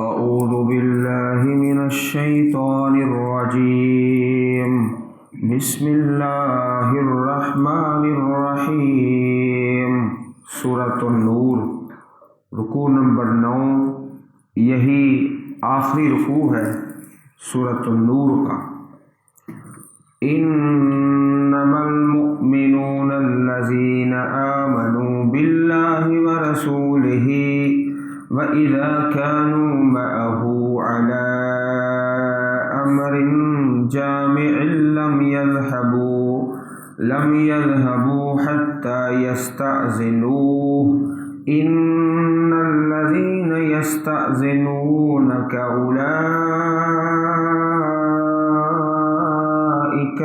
أعوذ بالله من الشيطان الرجيم بسم الله الرحمن الرحیم۔ سورۃ النور، رکوع نمبر 9، یہی آخری رکوع ہے سورۃ النور کا۔ انما المؤمنون الذین آمنوا باللہ ورسولہ وَإِذَا كَانُوا مَعَهُ عَلَىٰ أَمْرٍ جَامِعٍ لَمْ يَذْهَبُوا حَتَّىٰ يَسْتَأْذِنُوهُ إِنَّ الَّذِينَ يَسْتَأْذِنُونَكَ أُولَٰئِكَ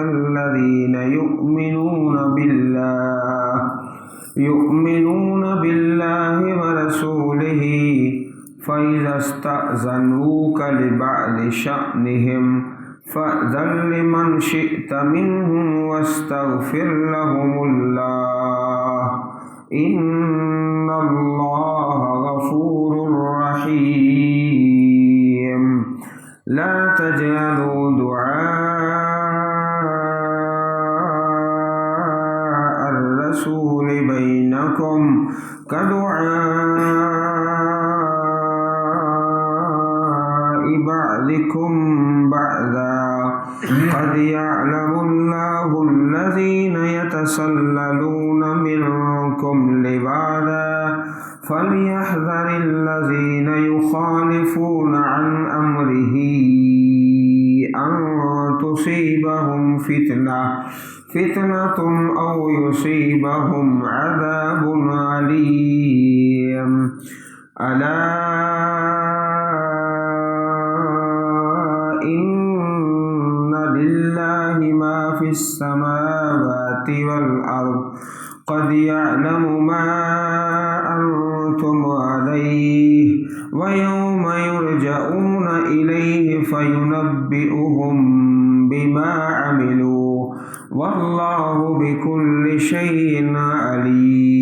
الَّذِينَ يؤمنون بالله ورسوله فإذا استأذنوك لبعض شأنهم فأذن لمن شئت منهم واستغفر لهم الله إن الله غفور رحيم۔ لا تجعلوا دعاء الرسول بينكم كدعاء بعضكم بعضا قد يعلم الله الذين يتسللون منكم لواذا فليحذر الذين يخالفون عن أمره أن تصيبهم فتنة أو يصيبهم عذاب عليم۔ ألا إن لله ما في السماوات والأرض قد يعلم ما أنتم عليه ويوم يرجعون إليه فينبئهم بما عملوا والله بكل شيء عليم۔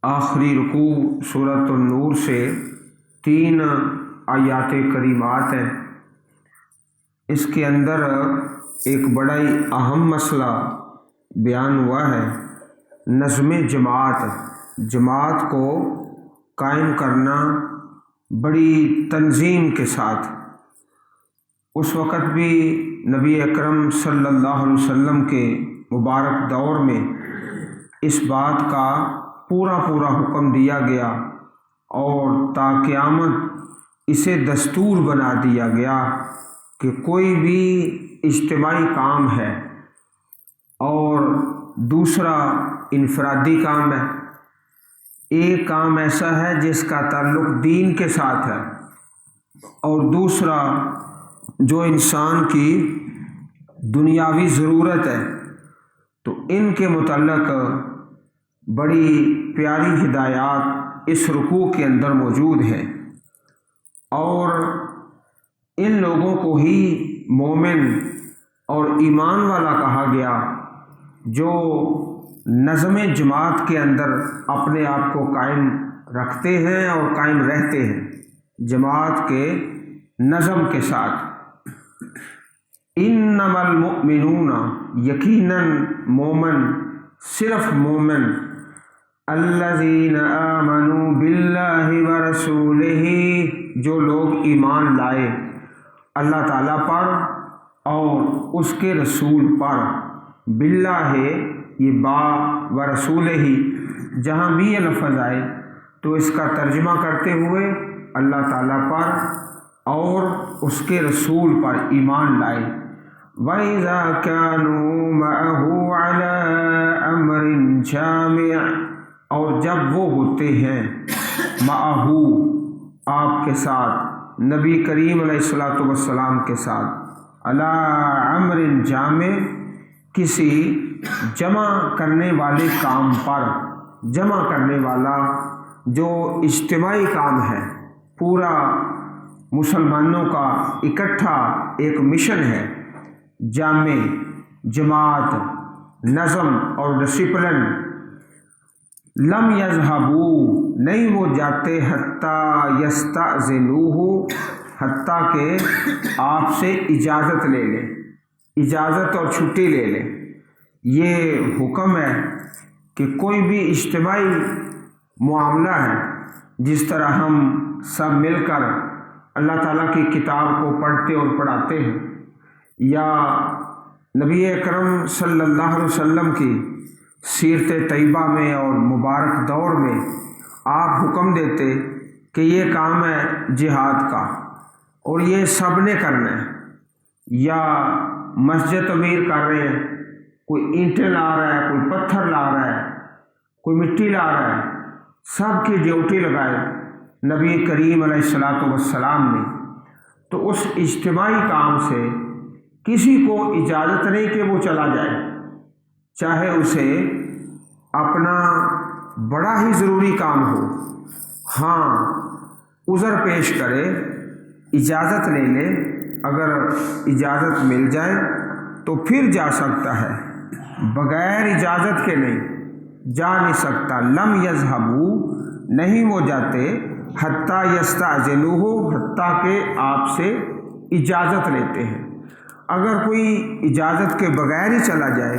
آخری رکوع سورۃ النور سے 3 آیات کریمات ہیں۔ اس کے اندر ایک بڑا ہی اہم مسئلہ بیان ہوا ہے، نظم جماعت کو قائم کرنا بڑی تنظیم کے ساتھ۔ اس وقت بھی نبی اکرم صلی اللہ علیہ وسلم کے مبارک دور میں اس بات کا پورا حکم دیا گیا اور تا قیامت اسے دستور بنا دیا گیا کہ کوئی بھی اجتماعی کام ہے اور دوسرا انفرادی کام ہے۔ ایک کام ایسا ہے جس کا تعلق دین کے ساتھ ہے اور دوسرا جو انسان کی دنیاوی ضرورت ہے، تو ان کے متعلق بڑی پیاری ہدایات اس رکوع کے اندر موجود ہیں، اور ان لوگوں کو ہی مومن اور ایمان والا کہا گیا جو نظم جماعت کے اندر اپنے آپ کو قائم رکھتے ہیں اور قائم رہتے ہیں جماعت کے نظم کے ساتھ۔ انما المؤمنون، یقیناً مومن، صرف مومن، الذین آمنوا باللہ ورسولہ، جو لوگ ایمان لائے اللہ تعالیٰ پر اور اس کے رسول پر۔ باللہ یہ با و رسول ہی، جہاں بھی یہ لفظ آئے تو اس کا ترجمہ کرتے ہوئے اللہ تعالیٰ پر اور اس کے رسول پر ایمان لائے۔ وَإِذَا كَانُوا مَعَهُ عَلَىٰ أَمْرٍ جَامِعٍ، اور جب وہ ہوتے ہیں معہ، آپ کے ساتھ، نبی کریم علیہ السلام کے ساتھ، علی امر جامع، کسی جمع کرنے والے کام پر، جمع کرنے والا جو اجتماعی کام ہے، پورا مسلمانوں کا اکٹھا ایک مشن ہے، جامع، جماعت، نظم اور ڈسپلن، لم یذہبو نہیں وہ جاتے حتیٰ یستأذنوہ حتیٰ کہ آپ سے اجازت لے لیں، اجازت اور چھٹی لے لیں۔ یہ حکم ہے کہ کوئی بھی اجتماعی معاملہ ہے، جس طرح ہم سب مل کر اللہ تعالیٰ کی کتاب کو پڑھتے اور پڑھاتے ہیں، یا نبی اکرم صلی اللہ علیہ وسلم کی سیرت طیبہ میں اور مبارک دور میں آپ حکم دیتے کہ یہ کام ہے جہاد کا اور یہ سب نے کرنا ہے، یا مسجد تعمیر کر رہے ہیں، کوئی اینٹیں لا رہا ہے، کوئی پتھر لا رہا ہے، کوئی مٹی لا رہا ہے، سب کی ڈیوٹی لگائے نبی کریم علیہ الصلاۃ والسلام نے، تو اس اجتماعی کام سے کسی کو اجازت نہیں کہ وہ چلا جائے، چاہے اسے اپنا بڑا ہی ضروری کام ہو، ہاں عذر پیش کرے، اجازت لے لے، اگر اجازت مل جائے تو پھر جا سکتا ہے، بغیر اجازت کے نہیں جا نہیں سکتا۔ لم یذہبو نہیں وہ جاتے حتیٰ یستأذنوہ حتیٰ کہ آپ سے اجازت لیتے ہیں۔ اگر کوئی اجازت کے بغیر ہی چلا جائے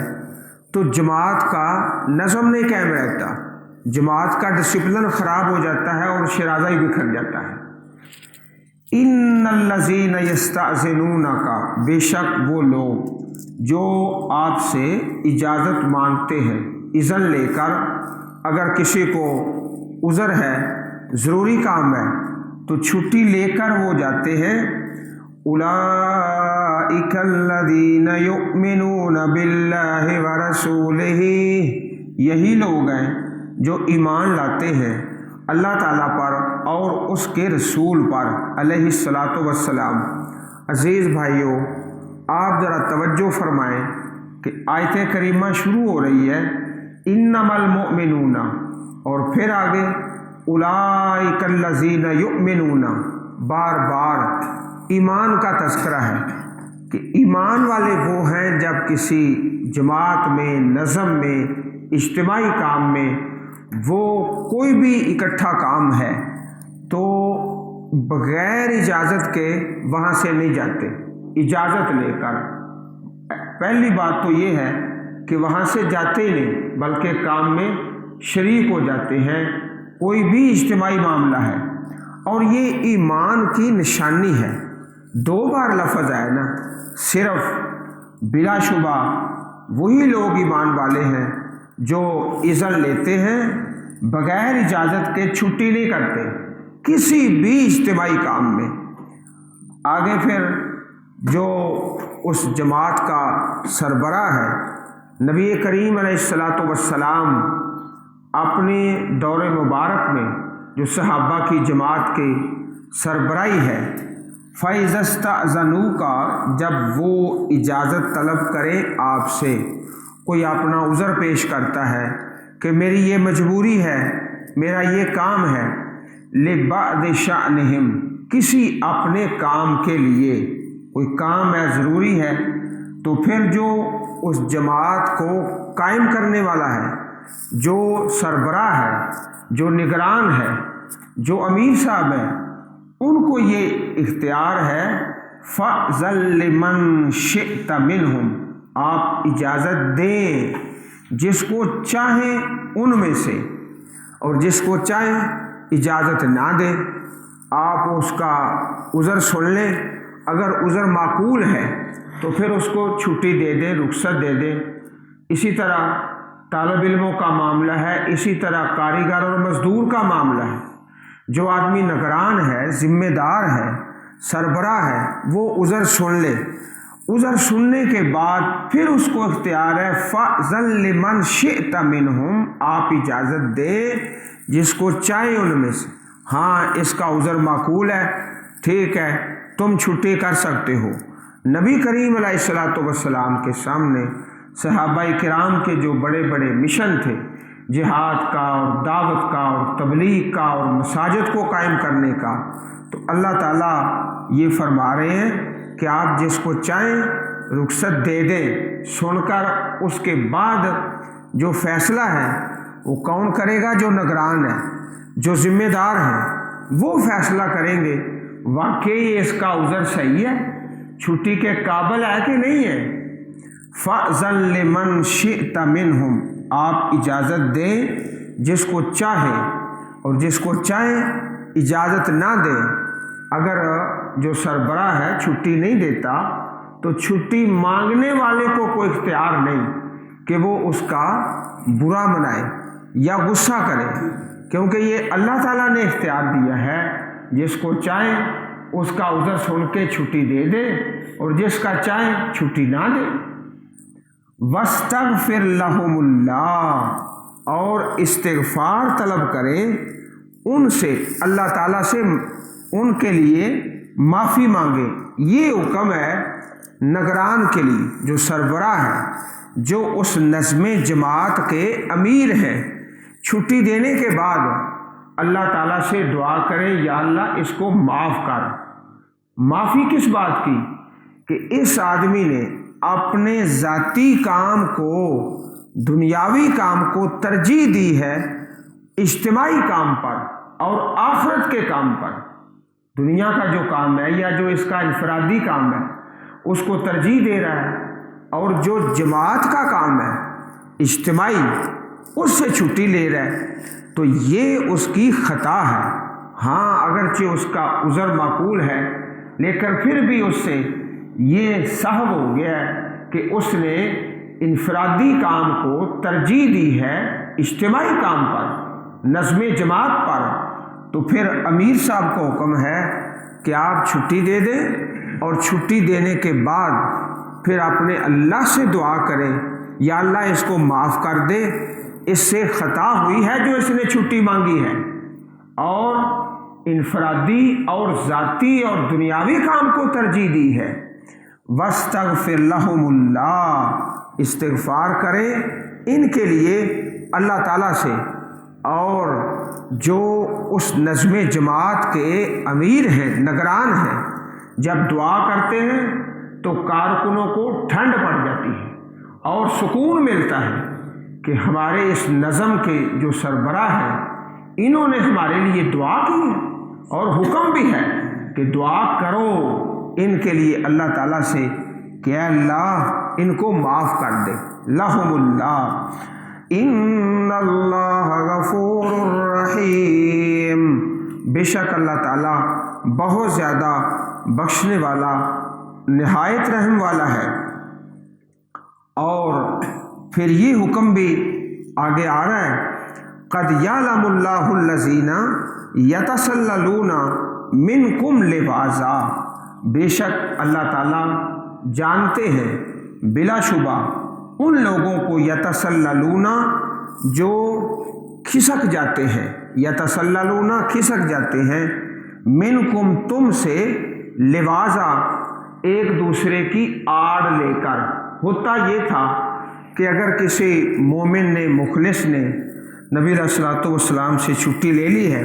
تو جماعت کا نظم نہیں قائم رہتا، جماعت کا ڈسپلن خراب ہو جاتا ہے اور شرازہ ہی بکھر جاتا ہے۔ ان الذین یستأذنونک بے شک وہ لوگ جو آپ سے اجازت مانگتے ہیں، اذن لے کر، اگر کسی کو عذر ہے، ضروری کام ہے تو چھٹی لے کر وہ جاتے ہیں۔ اولئک الذین یؤمنون باللہ ورسولہ یہی لوگ ہیں جو ایمان لاتے ہیں اللہ تعالیٰ پر اور اس کے رسول پر علیہ الصلاۃ والسلام۔ عزیز بھائیوں، آپ ذرا توجہ فرمائیں کہ آیت کریمہ شروع ہو رہی ہے انما المؤمنون، اور پھر آگے اولئک الذین یؤمنون، بار بار ایمان کا تذکرہ ہے کہ ایمان والے وہ ہیں جب کسی جماعت میں، نظم میں، اجتماعی کام میں وہ کوئی بھی اکٹھا کام ہے تو بغیر اجازت کے وہاں سے نہیں جاتے، اجازت لے کر۔ پہلی بات تو یہ ہے کہ وہاں سے جاتے ہی نہیں بلکہ کام میں شریک ہو جاتے ہیں، کوئی بھی اجتماعی معاملہ ہے، اور یہ ایمان کی نشانی ہے۔ دو بار لفظ آئے نا، صرف بلا شبہ وہی لوگ ایمان والے ہیں جو اذن لیتے ہیں، بغیر اجازت کے چھٹی نہیں کرتے کسی بھی اجتماعی کام میں۔ آگے پھر جو اس جماعت کا سربراہ ہے، نبی کریم علیہ الصلاۃ والسلام اپنے دور مبارک میں جو صحابہ کی جماعت کی سربراہی ہے، فَإِذَا اسْتَأْذَنُوكَ جب وہ اجازت طلب کرے آپ سے، کوئی اپنا عذر پیش کرتا ہے کہ میری یہ مجبوری ہے، میرا یہ کام ہے، لِبَعْضِ شَأْنِهِمْ کسی اپنے کام کے لیے، کوئی کام ہے، ضروری ہے، تو پھر جو اس جماعت کو قائم کرنے والا ہے، جو سربراہ ہے، جو نگران ہے، جو امیر صاحب ہے، ان کو یہ اختیار ہے فَأْذَن لِمَنْ شِئْتَ مِنْهُمْ آپ اجازت دیں جس کو چاہیں ان میں سے، اور جس کو چاہیں اجازت نہ دیں، آپ اس کا عذر سن لیں، اگر عذر معقول ہے تو پھر اس کو چھٹی دے دیں، رخصت دے دیں۔ اسی طرح طالب علموں کا معاملہ ہے، اسی طرح کاریگر اور مزدور کا معاملہ ہے۔ جو آدمی نگران ہے، ذمہ دار ہے، سربراہ ہے، وہ عذر سن لے، عذر سننے کے بعد پھر اس کو اختیار ہے فَأْذَن لِمَنْ شِئْتَ مِنْهُمْ آپ اجازت دے جس کو چاہے ان میں سے، ہاں اس کا عذر معقول ہے، ٹھیک ہے، تم چھٹی کر سکتے ہو۔ نبی کریم علیہ الصلاۃ والسلام کے سامنے صحابہ کرام کے جو بڑے بڑے مشن تھے، جہاد کا اور دعوت کا اور تبلیغ کا اور مساجد کو قائم کرنے کا، تو اللہ تعالیٰ یہ فرما رہے ہیں کہ آپ جس کو چاہیں رخصت دے دیں، سن کر اس کے بعد جو فیصلہ ہے وہ کون کرے گا؟ جو نگران ہے، جو ذمہ دار ہیں، وہ فیصلہ کریں گے واقعی اس کا عذر صحیح ہے، چھٹی کے قابل ہے کہ نہیں ہے۔ فَأْذَن لِمَنْ شِئْتَ مِنْهُمْ، آپ اجازت دیں جس کو چاہے، اور جس کو چاہے اجازت نہ دیں۔ اگر جو سربراہ ہے چھٹی نہیں دیتا تو چھٹی مانگنے والے کو کوئی اختیار نہیں کہ وہ اس کا برا منائے یا غصہ کرے، کیونکہ یہ اللہ تعالیٰ نے اختیار دیا ہے، جس کو چاہے اس کا عذر سن کے چھٹی دے دے اور جس کا چاہے چھٹی نہ دے۔ وَاسْتَغْفِرْ لَهُمُ اللَّهُ، اور استغفار طلب کرے ان سے، اللہ تعالیٰ سے ان کے لیے معافی مانگے۔ یہ حکم ہے نگران کے لیے، جو سربراہ ہے، جو اس نظم جماعت کے امیر ہیں، چھٹی دینے کے بعد اللہ تعالیٰ سے دعا کرے یا اللہ اس کو معاف کر۔ معافی کس بات کی؟ کہ اس آدمی نے اپنے ذاتی کام کو، دنیاوی کام کو ترجیح دی ہے اجتماعی کام پر اور آخرت کے کام پر۔ دنیا کا جو کام ہے یا جو اس کا انفرادی کام ہے اس کو ترجیح دے رہا ہے، اور جو جماعت کا کام ہے اجتماعی اس سے چھٹی لے رہا ہے، تو یہ اس کی خطا ہے۔ ہاں اگرچہ اس کا عذر معقول ہے، لیکن پھر بھی اس سے یہ سہو ہو گیا ہے کہ اس نے انفرادی کام کو ترجیح دی ہے اجتماعی کام پر، نظم جماعت پر۔ تو پھر امیر صاحب کو حکم ہے کہ آپ چھٹی دے دیں، اور چھٹی دینے کے بعد پھر اپنے اللہ سے دعا کریں یا اللہ اس کو معاف کر دے، اس سے خطا ہوئی ہے جو اس نے چھٹی مانگی ہے، اور انفرادی اور ذاتی اور دنیاوی کام کو ترجیح دی ہے۔ وَاسْتَغْفِرْ لَهُمُ اللَّهُ، استغفار کرے ان کے لیے اللہ تعالیٰ سے، اور جو اس نظم جماعت کے امیر ہیں، نگران ہیں، جب دعا کرتے ہیں تو کارکنوں کو ٹھنڈ پڑ جاتی ہے اور سکون ملتا ہے کہ ہمارے اس نظم کے جو سربراہ ہیں انہوں نے ہمارے لیے دعا کی ہے، اور حکم بھی ہے کہ دعا کرو ان کے لیے اللہ تعالیٰ سے کہ اے اللہ ان کو معاف کر دے۔ لہم اللہ ان اللہ غفور رحیم، بے شک اللہ تعالیٰ بہت زیادہ بخشنے والا، نہایت رحم والا ہے۔ اور پھر یہ حکم بھی آگے آ رہا ہے، قد یعلم اللہ الذین یتسللون منکم لواذا، بے شک اللہ تعالیٰ جانتے ہیں بلا شبہ ان لوگوں کو، یتسللون جو کھسک جاتے ہیں، یتسللون کھسک جاتے ہیں، منکم تم سے، لواذا ایک دوسرے کی آڑ لے کر۔ ہوتا یہ تھا کہ اگر کسی مومن نے، مخلص نے نبی علیہ الصلوۃ والسلام سے چھٹی لے لی ہے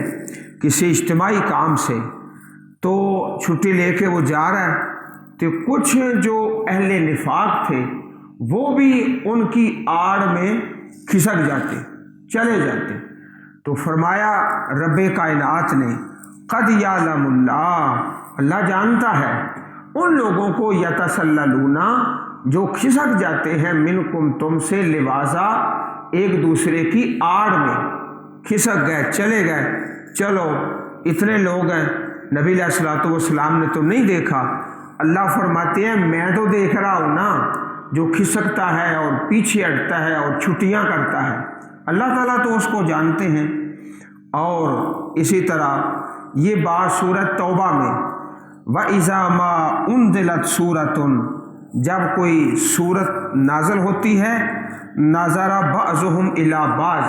کسی اجتماعی کام سے، تو چھٹی لے کے وہ جا رہا ہے، تو کچھ جو اہل نفاق تھے وہ بھی ان کی آڑ میں کھسک جاتے، چلے جاتے۔ تو فرمایا رب کائنات نے، قد یعلم اللہ، اللہ جانتا ہے ان لوگوں کو، یتسللون جو کھسک جاتے ہیں، منکم تم سے، لواذا ایک دوسرے کی آڑ میں، کھسک گئے، چلے گئے، چلو اتنے لوگ ہیں، نبی علیہ الصلوۃ والسلام نے تو نہیں دیکھا۔ اللہ فرماتے ہیں میں تو دیکھ رہا ہوں نا، جو کھسکتا ہے اور پیچھے ہٹتا ہے اور چھٹیاں کرتا ہے، اللہ تعالیٰ تو اس کو جانتے ہیں۔ اور اسی طرح یہ بات سورۃ توبہ میں، وَإِذَا مَا أُنزِلَتْ سُورَةٌ، جب کوئی سورت نازل ہوتی ہے، نظر بعضهم إِلَى بعض،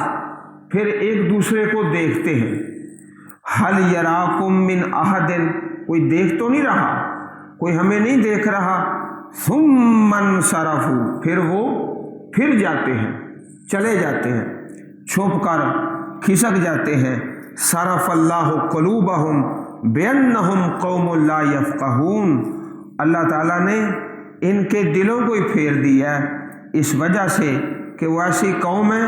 پھر ایک دوسرے کو دیکھتے ہیں، هَلْ يَرَاكُم مِّنْ أَحَدٍ، کوئی دیکھ تو نہیں رہا، کوئی ہمیں نہیں دیکھ رہا، ثُمَّ انصَرَفُوا، پھر وہ پھر جاتے ہیں، چلے جاتے ہیں، چھپ کر کھسک جاتے ہیں۔ صرف اللہ قلوبہم بأنہم قوم لا یفقہون، اللہ تعالیٰ نے ان کے دلوں کو ہی پھیر دیا ہے اس وجہ سے کہ وہ ایسی قوم ہے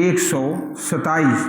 127।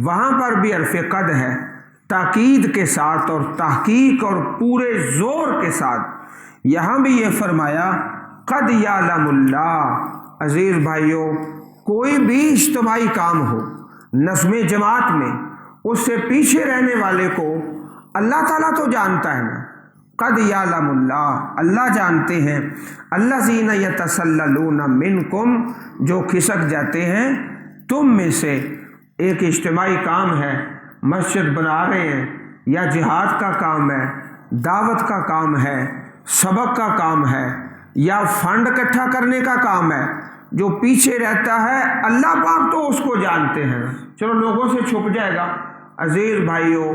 وہاں پر بھی حرف قد ہے تاکید کے ساتھ اور تحقیق اور پورے زور کے ساتھ۔ یہاں بھی یہ فرمایا قد یعلم اللہ۔ عزیز بھائیوں، کوئی بھی اجتماعی کام ہو نظم جماعت میں، اس سے پیچھے رہنے والے کو اللہ تعالیٰ تو جانتا ہے نا۔ قد یعلم اللہ، اللہ جانتے ہیں۔ الذین یتسللون منکم، جو کھسک جاتے ہیں تم میں سے۔ ایک اجتماعی کام ہے، مسجد بنا رہے ہیں، یا جہاد کا کام ہے، دعوت کا کام ہے، سبق کا کام ہے، یا فنڈ اکٹھا کرنے کا کام ہے، جو پیچھے رہتا ہے اللہ پاک تو اس کو جانتے ہیں، چلو لوگوں سے چھپ جائے گا۔ عزیز بھائیوں،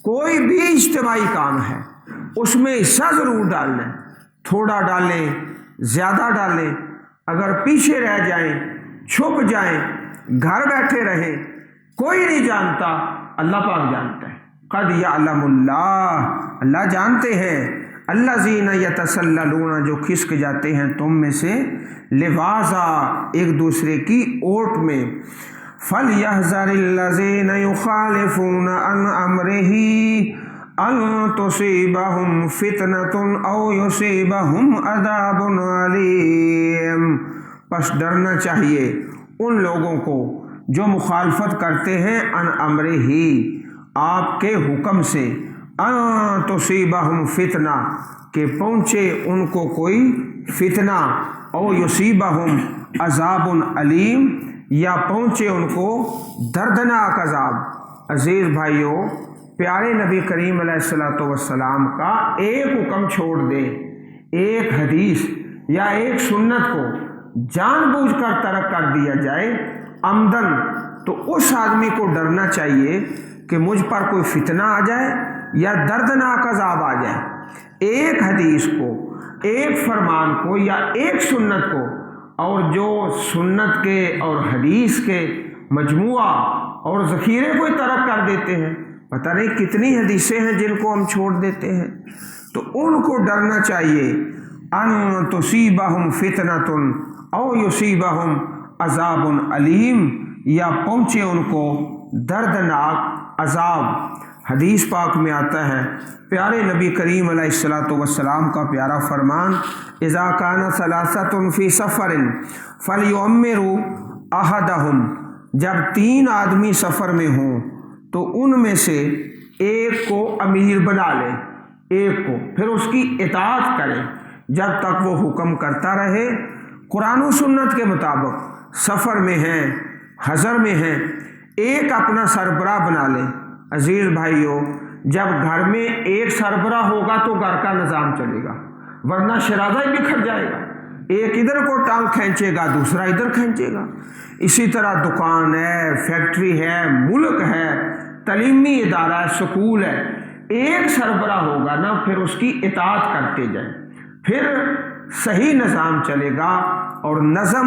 کوئی بھی اجتماعی کام ہے اس میں حصہ ضرور ڈالنا ہے، تھوڑا ڈالیں زیادہ ڈالیں، اگر پیچھے رہ جائیں چھپ جائیں گھر بیٹھے رہیں کوئی نہیں جانتا، اللہ پاک جانتا ہے۔ قد یعلم اللہ، اللہ جانتے ہیں۔ الذین یتسللون، جو کھسک جاتے ہیں تم میں سے، لواذا، ایک دوسرے کی اوٹ میں۔ فَلْيَحْذَرِ الَّذِينَ يُخَالِفُونَ عَنْ أَمْرِهِ أَن تُصِيبَهُمْ فِتْنَةٌ أَوْ يُصِيبَهُمْ عَذَابٌ عَلِيمٌ۔ پس ڈرنا چاہیے ان لوگوں کو جو مخالفت کرتے ہیں ان امرہ، آپ کے حکم سے، ان تصیبہم فتنہ، کہ پہنچے ان کو کوئی فتنہ، او یصیبہم عذاب علیم، یا پہنچے ان کو دردناک عذاب۔ عزیز بھائیوں، پیارے نبی کریم علیہ الصلوۃ والسلام کا ایک حکم چھوڑ دیں، ایک حدیث یا ایک سنت کو جان بوجھ کر ترک کر دیا جائے عمدن، تو اس آدمی کو ڈرنا چاہیے کہ مجھ پر کوئی فتنہ آ جائے یا دردناک عذاب آ جائے۔ ایک حدیث کو، ایک فرمان کو یا ایک سنت کو، اور جو سنت کے اور حدیث کے مجموعہ اور ذخیرے کو ترک کر دیتے ہیں، پتہ نہیں کتنی حدیثیں ہیں جن کو ہم چھوڑ دیتے ہیں، تو ان کو ڈرنا چاہیے۔ ان تصیبہم فتنۃ او یصیبہم عذاب علیم، یا پہنچے ان کو دردناک عذاب۔ حدیث پاک میں آتا ہے، پیارے نبی کریم علیہ الصلوۃ والسلام کا پیارا فرمان، اذا کان ثلاثۃ فی سفر فلیؤمروا احدہم، جب 3 آدمی سفر میں ہوں تو ان میں سے ایک کو امیر بنا لیں، ایک کو، پھر اس کی اطاعت کریں جب تک وہ حکم کرتا رہے قرآن و سنت کے مطابق۔ سفر میں ہیں، حضر میں ہیں، ایک اپنا سربراہ بنا لیں۔ عزیز بھائیوں، جب گھر میں ایک سربراہ ہوگا تو گھر کا نظام چلے گا، ورنہ شرازہ ہی بکھر جائے گا، ایک ادھر کو ٹانگ کھینچے گا دوسرا ادھر کھینچے گا۔ اسی طرح دکان ہے، فیکٹری ہے، ملک ہے، تعلیمی ادارہ ہے، سکول ہے، ایک سربراہ ہوگا نا، پھر اس کی اطاعت کرتے جائیں، پھر صحیح نظام چلے گا، اور نظم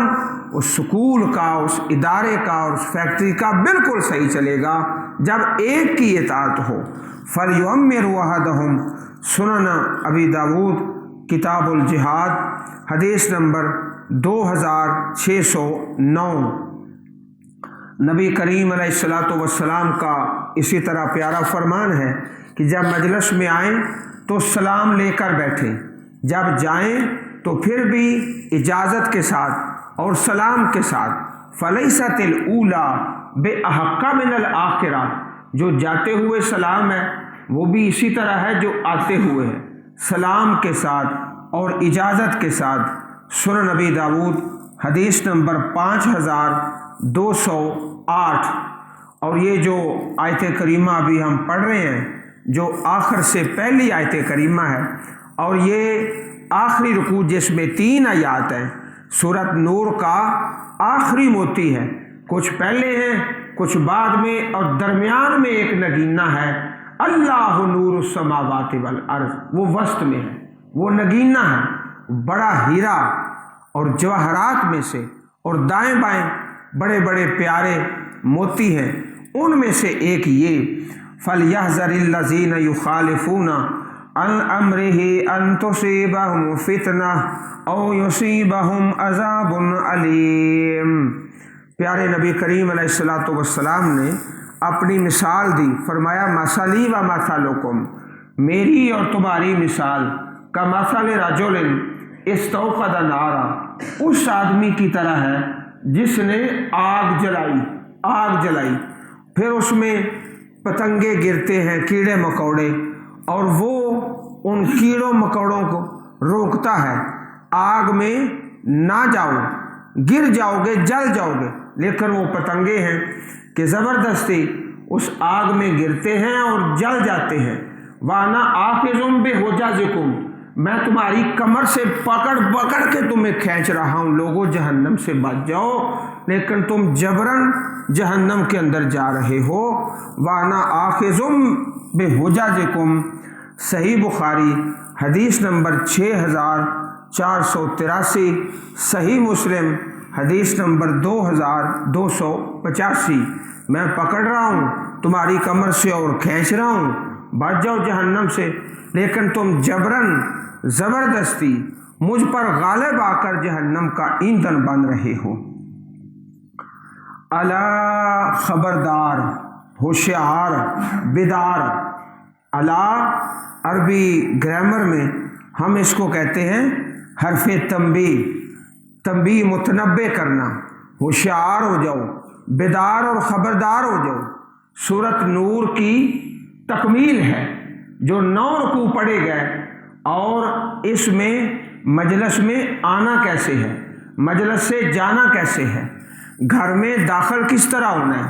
اس سکول کا، اس ادارے کا، اور اس فیکٹری کا بالکل صحیح چلے گا جب ایک کی اطاعت ہو۔ فَلْيُؤَمِّرْ وَحْدَهُمْ، سنن ابی داود کتاب الجہاد، حدیث نمبر 2609۔ نبی کریم علیہ الصلوۃ والسلام کا اسی طرح پیارا فرمان ہے کہ جب مجلس میں آئیں تو سلام لے کر بیٹھیں، جب جائیں تو پھر بھی اجازت کے ساتھ اور سلام کے ساتھ۔ فَلَيْسَتِ الْأُولَى بِأَحَقَّ مِنَ الْآخِرَةِ، جو جاتے ہوئے سلام ہے وہ بھی اسی طرح ہے جو آتے ہوئے ہے، سلام کے ساتھ اور اجازت کے ساتھ۔ سنن نبی داود حدیث نمبر 5208۔ اور یہ جو آیت کریمہ ابھی ہم پڑھ رہے ہیں، جو آخر سے پہلی آیت کریمہ ہے، اور یہ آخری رکوع جس میں 3 آیات ہیں، سورۃ نور کا آخری موتی ہے، کچھ پہلے ہیں کچھ بعد میں، اور درمیان میں ایک نگینہ ہے، اللہ نور السماوات والارض، وہ وسط میں ہے، وہ نگینہ ہے، بڑا ہیرا اور جواہرات میں سے، اور دائیں بائیں بڑے بڑے پیارے موتی ہیں، ان میں سے ایک یہ، فَلْيَحْذَرِ الَّذِينَ يُخَالِفُونَ عَنْ أَمْرِهِ أَن تُصِيبَهُمْ فِتْنَةٌ أَوْ يُصِيبَهُمْ عَذَابٌ عَلِيمٌ۔ پیارے نبی کریم علیہ الصلوۃ والسلام نے اپنی مثال دی، فرمایا مثلی و مثلکم، میری اور تمہاری مثال کا مثل رجل استوقد نارا، اس آدمی کی طرح ہے جس نے آگ جلائی، پھر اس میں پتنگے گرتے ہیں، کیڑے مکوڑے، اور وہ ان کیڑوں مکوڑوں کو روکتا ہے، آگ میں نہ جاؤ، گر جاؤ گے، جل جاؤ گے، لیکن وہ پتنگے ہیں کہ زبردستی اس آگ میں گرتے ہیں اور جل جاتے ہیں۔ وَأَنَا آخِذٌ بِحُجَزِكُمْ، میں تمہاری کمر سے پکڑ کے تمہیں کھینچ رہا ہوں، لوگوں جہنم سے بچ جاؤ، لیکن تم جبراً جہنم کے اندر جا رہے ہو۔ وَأَنَا آخِذٌ بِحُجَزِكُمْ، صحیح بخاری حدیث نمبر 6483، صحیح مسلم حدیث نمبر 2285، میں پکڑ رہا ہوں تمہاری کمر سے اور کھینچ رہا ہوں، بچ جاؤ جہنم سے، لیکن تم جبراً زبردستی مجھ پر غالب آ کر جہنم کا ایندھن بن رہے ہو۔ الا، خبردار، ہوشیار، بیدار۔ الا عربی گرامر میں ہم اس کو کہتے ہیں حرف تنبیہ، متنبہ کرنا، ہوشیار ہو جاؤ، بیدار اور خبردار ہو جاؤ۔ سورۃ نور کی تکمیل ہے، جو 9 رکوع پڑھے گئے، اور اس میں مجلس میں آنا کیسے ہے، مجلس سے جانا کیسے ہے، گھر میں داخل کس طرح ہونا ہے،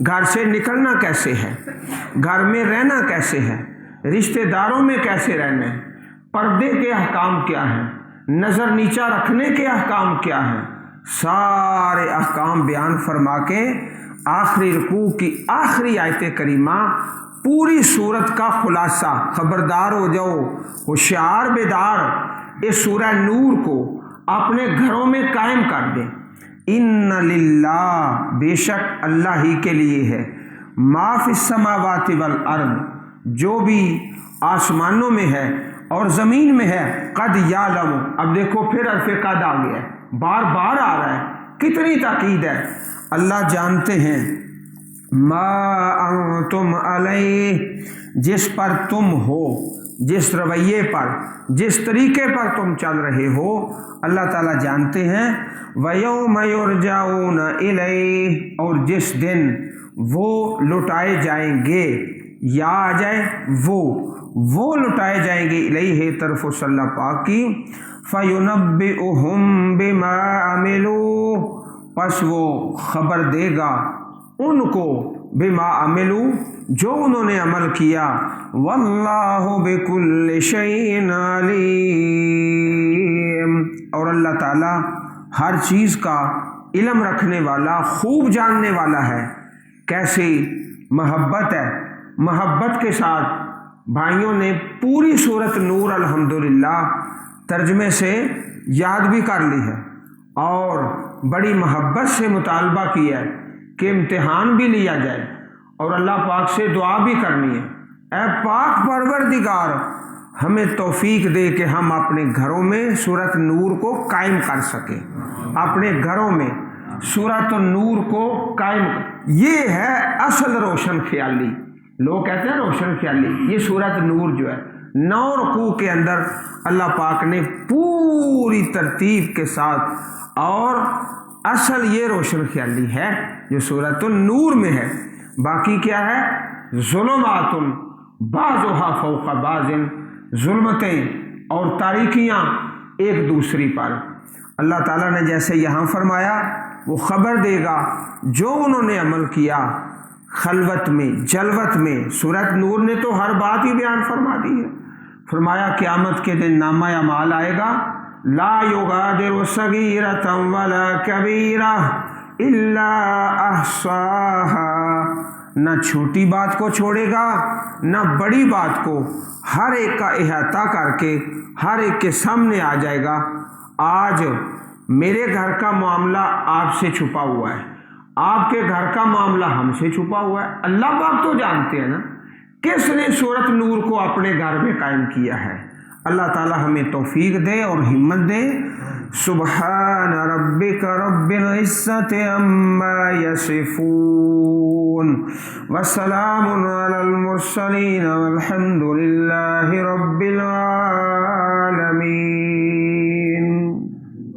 گھر سے نکلنا کیسے ہے، گھر میں رہنا کیسے ہے، رشتہ داروں میں کیسے رہنا ہے، پردے کے احکام کیا ہیں، نظر نیچا رکھنے کے احکام کیا ہیں، سارے احکام بیان فرما کے آخری رکوع کی آخری آیت کریمہ پوری صورت کا خلاصہ، خبردار ہو جاؤ، ہوشیار، بیدار، اس سورہ نور کو اپنے گھروں میں قائم کر دیں۔ ان للہ، بے شک اللہ ہی کے لیے ہے، ما فی السماوات والارض، جو بھی آسمانوں میں ہے اور زمین میں ہے، قد یعلم، اب دیکھو پھر حرف قد آ گیا ہے، بار بار آ رہا ہے، کتنی تاکید ہے، اللہ جانتے ہیں، ما انتم علیہ، جس پر تم ہو، جس رویے پر، جس طریقے پر تم چل رہے ہو، اللہ تعالیٰ جانتے ہیں۔ وَيَوْمَ يُرْجَعُونَ إِلَيْهِ، اور جس دن وہ لٹائے جائیں گے، یا آ جائے وہ لٹائے جائیں گے، الیہ، طرف صلی اللہ پاک کی، فَيُنَبِّئُهُم بِمَا عَمِلُوا، پس وہ خبر دے گا ان کو، بما عملوا، جو انہوں نے عمل کیا، واللہ بکل شیء علیم، اور اللہ تعالیٰ ہر چیز کا علم رکھنے والا، خوب جاننے والا ہے۔ کیسی محبت ہے، محبت کے ساتھ بھائیوں نے پوری سورۃ نور الحمدللہ ترجمے سے یاد بھی کر لی ہے، اور بڑی محبت سے مطالبہ کیا ہے کہ امتحان بھی لیا جائے، اور اللہ پاک سے دعا بھی کرنی ہے، اے پاک پروردگار، ہمیں توفیق دے کہ ہم اپنے گھروں میں سورۃ نور کو قائم کر سکیں، اپنے گھروں میں سورۃ نور کو قائم۔ یہ ہے اصل روشن خیالی، لوگ کہتے ہیں روشن خیالی، یہ سورۃ نور جو ہے 9 رکوع کے اندر اللہ پاک نے پوری ترتیب کے ساتھ، اور اصل یہ روشن خیالی ہے جو سورۃ النور میں ہے۔ باقی کیا ہے؟ ظلمات بعضھا فوق بعض، ظلمتیں اور تاریکیاں ایک دوسری پر۔ اللہ تعالیٰ نے جیسے یہاں فرمایا، وہ خبر دے گا جو انہوں نے عمل کیا خلوت میں، جلوت میں۔ سورۃ نور نے تو ہر بات ہی بیان فرما دی ہے، فرمایا قیامت کے دن نامہ اعمال آئے گا، لا یغادر صغیرۃ ولا کبیرہ الا احصاها، نہ چھوٹی بات کو چھوڑے گا نہ بڑی بات کو، ہر ایک کا احاطہ کر کے ہر ایک کے سامنے آ جائے گا۔ آج میرے گھر کا معاملہ آپ سے چھپا ہوا ہے، آپ کے گھر کا معاملہ ہم سے چھپا ہوا ہے، اللہ پاک تو جانتے ہیں نا کس نے سورۃ نور کو اپنے گھر میں قائم کیا ہے۔ اللہ تعالی ہمیں توفیق دے اور ہمت دے۔ سبحان ربک رب العزت عما یصفون وسلام علی المرسلین والحمد للہ رب العالمین۔